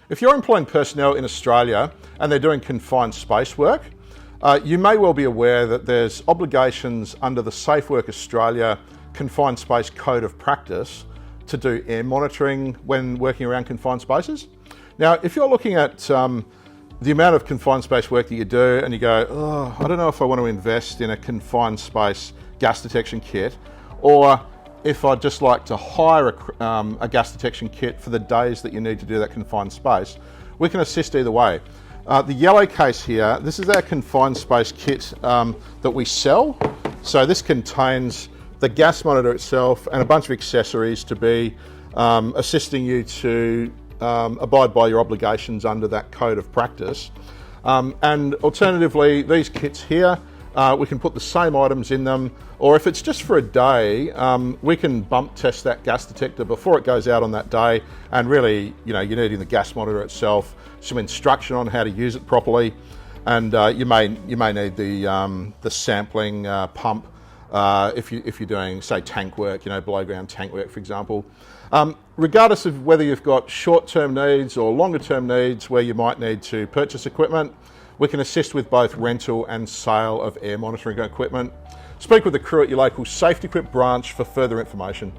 If you're employing personnel in Australia and they're doing confined space work, you may well be aware that there's obligations under the Safe Work Australia Confined Space Code of Practice to do air monitoring when working around confined spaces. Now, if you're looking at the amount of confined space work that you do and you go, oh, I don't know if I want to invest in a confined space gas detection kit, or if I'd just like to hire a gas detection kit for the days that you need to do that confined space, we can assist either way. The yellow case here, this is our confined space kit that we sell. So this contains the gas monitor itself and a bunch of accessories to be assisting you to abide by your obligations under that code of practice. And alternatively, these kits here, we can put the same items in them, or if it's just for a day, we can bump test that gas detector before it goes out on that day. And really, you're needing the gas monitor itself, some instruction on how to use it properly, and you may need the sampling pump if you're doing, say, tank work, below ground tank work, for example. Regardless of whether you've got short-term needs or longer-term needs where you might need to purchase equipment, we can assist with both rental and sale of air monitoring equipment. Speak with the crew at your local SafetyQuip branch for further information.